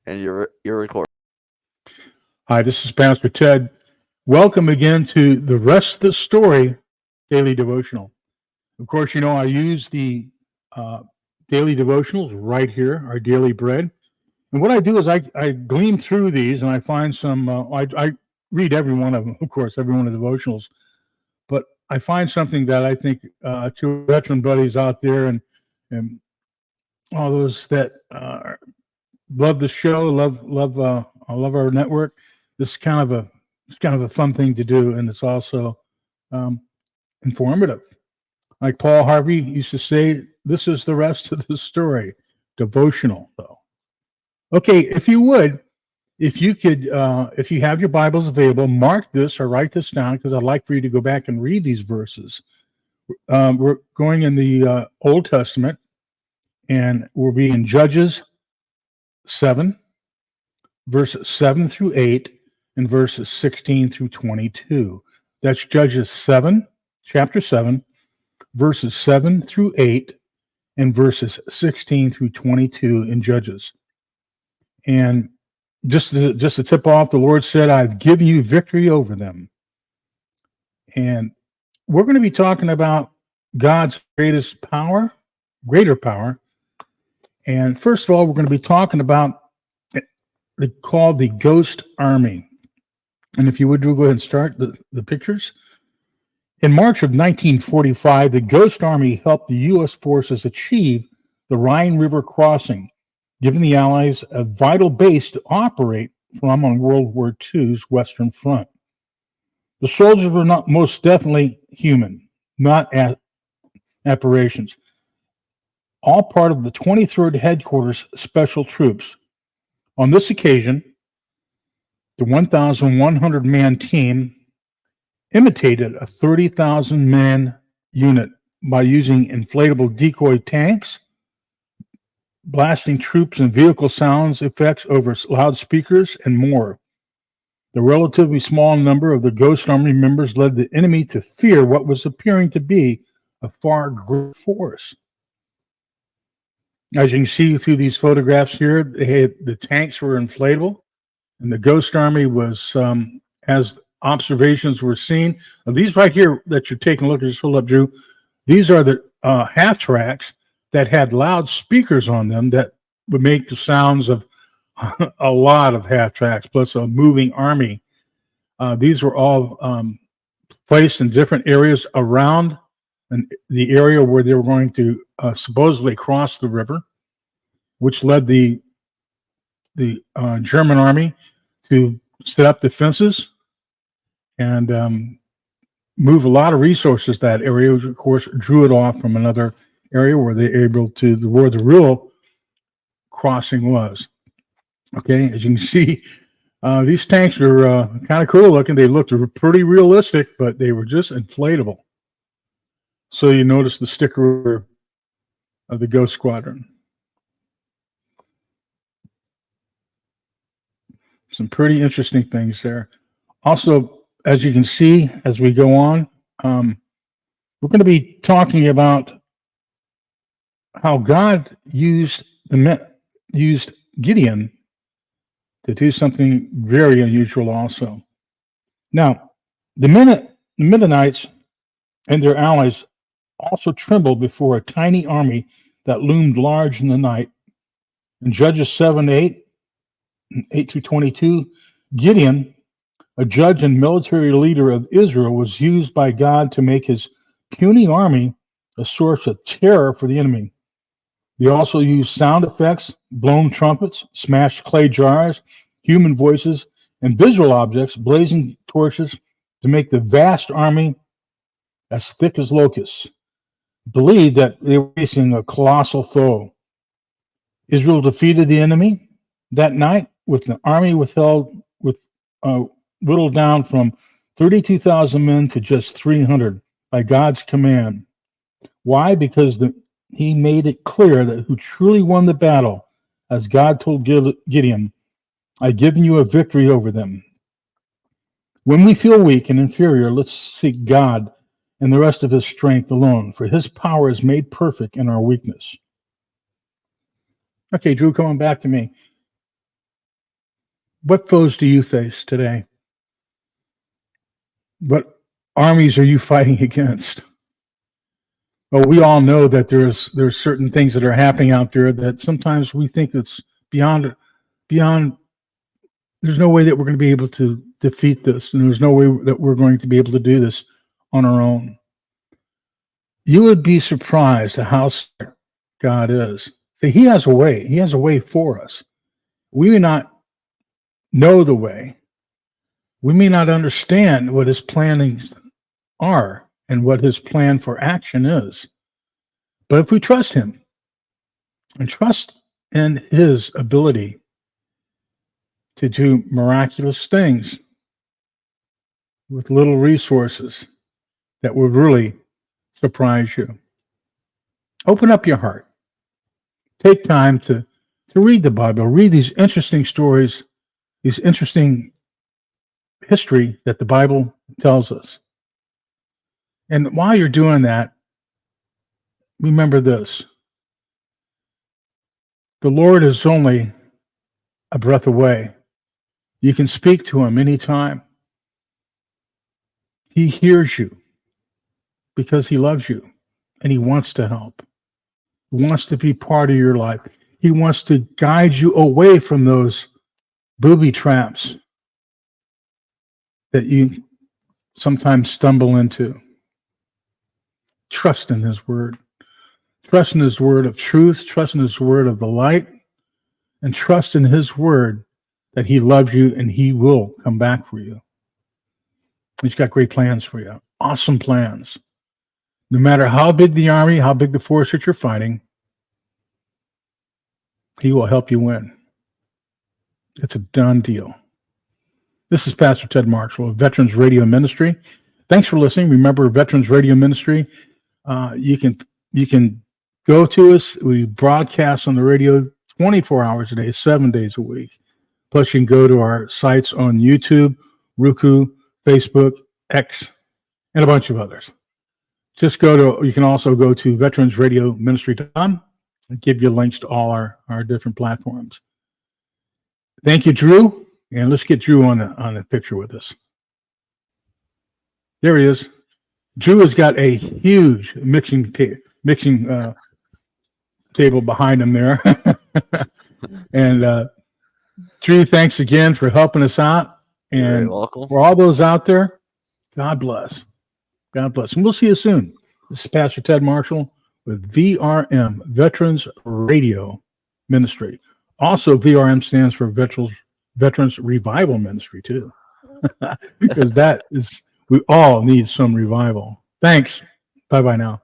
And you're recording. Hi, this is Pastor Ted. Welcome again to the Rest of the Story Daily Devotional. Of course, you know I use the daily devotionals right here, our daily bread. And what I do is I glean through these and I find some, I read every one of them, of course, every one of the devotionals. But I find something that I think to veteran buddies out there and all those that love the show, I love our network. This is kind of a fun thing to do, and it's also um, informative. Like Paul Harvey used to say, this is the rest of the story. Devotional, though. Okay, if you would, if you could, if you have your Bibles available, mark this or write this down because I'd like for you to go back and read these verses. We're going in the Old Testament, and we'll be in Judges 7, verses 7 through 8, and verses 16 through 22. That's Judges 7, chapter 7, verses 7 through 8, and verses 16 through 22 in Judges. And just to tip off, the Lord said, I've given you victory over them. And we're going to be talking about God's greater power. And first of all, we're going to be talking about called the Ghost Army. And if you would, go ahead and start the pictures. In March of 1945, the Ghost Army helped the U.S. forces achieve the Rhine River crossing, giving the Allies a vital base to operate from on World War II's Western Front. The soldiers were not most definitely human, not apparitions. All part of the 23rd Headquarters Special Troops. On this occasion, the 1,100-man team imitated a 30,000-man unit by using inflatable decoy tanks, blasting troops and vehicle sounds effects over loudspeakers, and more. The relatively small number of the Ghost Army members led the enemy to fear what was appearing to be a far greater force. As you can see through these photographs here, the tanks were inflatable, and the Ghost Army was, as observations were seen. Now, these right here that you're taking a look at, just hold up, Drew. These are the half tracks that had loud speakers on them that would make the sounds of a lot of half tracks, plus a moving army. These were all placed in different areas around the area where they were going to supposedly cross the river, which led the German army to set up defenses and move a lot of resources to that area, which of course drew it off from another area where they were able to, where the real crossing was. Okay, as you can see, these tanks are kind of cool looking. They looked pretty realistic, but they were just inflatable. So you notice the sticker of the Ghost Squadron. Some pretty interesting things there. Also, as you can see, as we go on, we're going to be talking about how God used Gideon to do something very unusual also. Now, the Midianites and their allies also trembled before a tiny army that loomed large in the night. In Judges 7, 8 through 22, Gideon, a judge and military leader of Israel, was used by God to make his puny army a source of terror for the enemy. They also used sound effects, blown trumpets, smashed clay jars, human voices, and visual objects, blazing torches, to make the vast army as thick as locusts. Believed that they were facing a colossal foe. Israel defeated the enemy that night with an army whittled down from 32,000 men to just 300 by God's command. Why? Because he made it clear that who truly won the battle, as God told Gideon, I've given you a victory over them. When we feel weak and inferior, let's seek God and the rest of his strength alone, for his power is made perfect in our weakness. Okay, Drew, coming back to me. What foes do you face today? What armies are you fighting against? Well, we all know that there's certain things that are happening out there that sometimes we think it's beyond. There's no way that we're going to be able to defeat this, and there's no way that we're going to be able to do this on our own. You would be surprised at how smart God is. See, He has a way. He has a way for us. We may not know the way. We may not understand what His plannings are and what His plan for action is. But if we trust Him and trust in His ability to do miraculous things with little resources, that will really surprise you. Open up your heart. Take time to read the Bible. Read these interesting stories, these interesting history that the Bible tells us. And while you're doing that, remember this. The Lord is only a breath away. You can speak to Him anytime. He hears you because He loves you and He wants to help. He wants to be part of your life. He wants to guide you away from those booby traps that you sometimes stumble into. Trust in His word. Trust in His word of truth. Trust in His word of the light. And trust in His word that He loves you and He will come back for you. He's got great plans for you. Awesome plans. No matter how big the army, how big the force that you're fighting, He will help you win. It's a done deal. This is Pastor Ted Marshall of Veterans Radio Ministry. Thanks for listening. Remember, Veterans Radio Ministry, you can go to us. We broadcast on the radio 24 hours a day, 7 days a week. Plus, you can go to our sites on YouTube, Roku, Facebook, X, and a bunch of others. You can also go to veteransradioministry.com and give you links to all our different platforms. Thank you, Drew. And let's get Drew on the picture with us. There he is. Drew has got a huge mixing table behind him there. And Drew, thanks again for helping us out. And you're welcome. For all those out there, God bless. God bless. And we'll see you soon. This is Pastor Ted Marshall with VRM, Veterans Radio Ministry. Also, VRM stands for Veterans Revival Ministry, too. Because we all need some revival. Thanks. Bye-bye now.